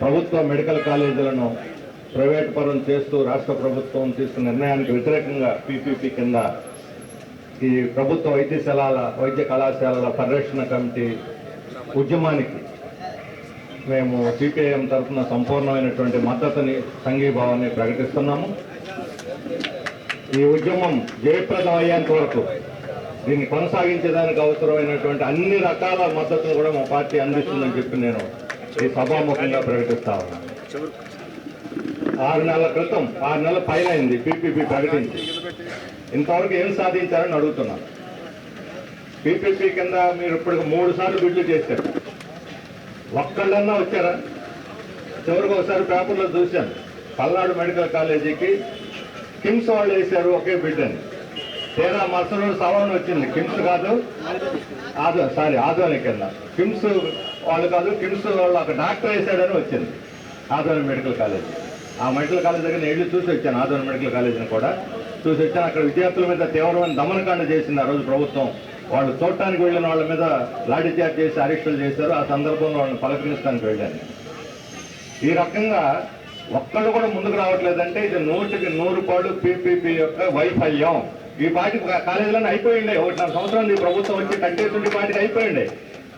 ప్రభుత్వ medical కాలేజీలను private పరం చేస్తూ రాష్ట్ర ప్రభుత్వం తీసుకున్న నిర్ణయానికి వ్యతిరేకంగా పీపీపీ కింద ఈ ప్రభుత్వ వైద్య కళాశాలల పరిరక్షణ కమిటీ ఉద్యమానికి మేము సిపిఐఎం తరఫున సంపూర్ణమైనటువంటి మద్దతుని సంఘీభావాన్ని ప్రకటిస్తున్నాము. ఈ ఉద్యమం జయప్రదం అయ్యేంత వరకు దీన్ని కొనసాగించడానికి అవసరమైనటువంటి అన్ని రకాల మద్దతును కూడా మా పార్టీ అందిస్తుందని చెప్పి నేను ఈ సభాముఖంగా ప్రకటిస్తా ఉన్నాను. 6 నెలల క్రితం 6 నెలల పైన అయింది పీపీపీ ప్రకటించి, ఇంతవరకు ఏం సాధించారని అడుగుతున్నాను. పీపీపీ కింద మీరు ఇప్పుడు 3 సార్లు బిడ్లు చేశారు, ఒక్కళ్ళన్నా వచ్చారా? చివరికి ఒకసారి పేపర్లో చూశాను, పల్నాడు మెడికల్ కాలేజీకి కిమ్స్ వాళ్ళు వేశారు ఒకే బిడ్ అని. తీరా మరుసటి సవాలు వచ్చింది, కిమ్స్ కాదు ఆదోని కింద కిమ్స్ వాళ్ళు కాదు, కిమ్స్ వాళ్ళు ఒక డాక్టర్ వేశాడని వచ్చింది ఆదోని మెడికల్ కాలేజీ. ఆ మెడికల్ కాలేజ్ దగ్గర నేను వెళ్ళి చూసి వచ్చాను, ఆదోని మెడికల్ కాలేజీని కూడా చూసి వచ్చాను. అక్కడ విద్యార్థుల మీద తీవ్రమైన దమనకాండ చేసింది ఆ రోజు ప్రభుత్వం. వాళ్ళు చూడటానికి వెళ్ళిన వాళ్ళ మీద లాఠీచార్జ్ చేసి అరెస్టులు చేశారు. ఆ సందర్భంలో వాళ్ళని పలకరించడానికి వెళ్ళాను. ఈ రకంగా ఒక్కళ్ళు కూడా ముందుకు రావట్లేదంటే ఇది 100కి 100 పీపీపీ యొక్క వైఫల్యం. ఈ పార్టీ కాలేజీలన్నీ అయిపోయిండే, 1.5 సంవత్సరం ఈ ప్రభుత్వం వచ్చి కట్టేటువంటి పార్టీకి అయిపోయిండే.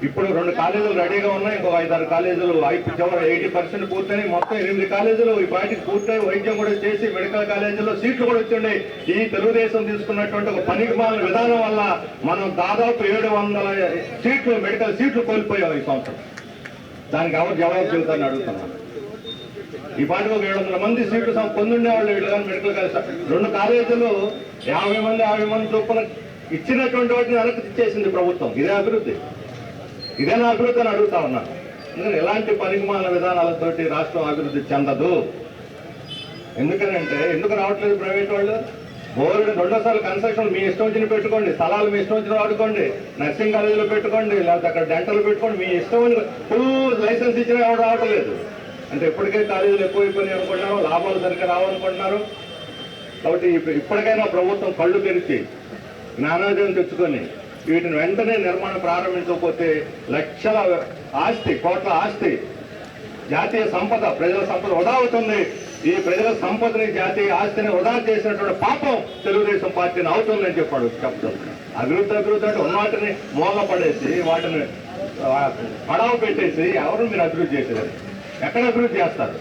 ఇప్పుడు 2 కాలేజీలు రెడీగా ఉన్నాయి, ఇంకో 5-6 కాలేజీలు చివరి 80% పూర్తయి, మొత్తం 8 కాలేజీలు ఈ పార్టీకి పూర్తయి వైద్యం కూడా చేసి మెడికల్ కాలేజీలో సీట్లు కూడా వచ్చిండే. ఈ తెలుగుదేశం తీసుకున్నటువంటి ఒక పనికిమాలిన విధానం వల్ల మనం దాదాపు 700 సీట్లు మెడికల్ సీట్లు కోల్పోయాం ఈ సంవత్సరం. దానికి ఎవరు జవాబు చెబుతారని అడుగుతున్నాను. ఈ పార్టీకి ఒక 700 మంది సీట్లు పొందుండే వాళ్ళు వీళ్ళు కానీ మెడికల్ కాలేజ్ 2 కాలేజీలు 50 మంది చొప్పున ఇచ్చినటువంటి వాటిని వెనక్కి ఇచ్చేసింది ప్రభుత్వం. ఇదే అభివృద్ధి, ఇదేనా అభివృద్ధి అని అడుగుతా ఉన్నాను. ఎందుకంటే ఎలాంటి పరిమాణ విధానాలతోటి రాష్ట్రం అభివృద్ధి చెందదు. ఎందుకనంటే ఎందుకు రావట్లేదు ప్రైవేట్ వాళ్ళు? బోర్డు 2సార్లు కన్స్ట్రక్షన్ మీ ఇష్టం వచ్చిన పెట్టుకోండి, స్థలాలు మీ ఇష్టం వచ్చిన వాడుకోండి, నర్సింగ్ కాలేజీలో పెట్టుకోండి, లేకపోతే అక్కడ డెంటల్ పెట్టుకోండి, మీ ఇష్టం ఫుల్ లైసెన్స్ ఇచ్చినా ఎవరు రావట్లేదు. అంటే ఇప్పటికే కాలేజీలు ఎక్కువైపోయినాయి అనుకుంటున్నారు, లాభాలు సరిగ్గా రావనుకుంటున్నారు. కాబట్టి ఇప్పటికైనా ప్రభుత్వం కళ్ళు తెరిచి జ్ఞానోదయం తెచ్చుకొని వీటిని వెంటనే నిర్మాణం ప్రారంభించకపోతే లక్షల ఆస్తి, కోట్ల ఆస్తి, జాతీయ సంపద, ప్రజల సంపద వృధా అవుతుంది. ఈ ప్రజల సంపదని, జాతీయ ఆస్తిని వృధా చేసినటువంటి పాపం తెలుగుదేశం పార్టీని అవుతుందని చెప్పాడు చెప్తాం. అభివృద్ధి అంటే ఉన్న వాటిని మోగపడేసి వాటిని పడవ పెట్టేసి ఎవరు మీరు అభివృద్ధి చేసేది? ఎక్కడ అభివృద్ధి చేస్తారు?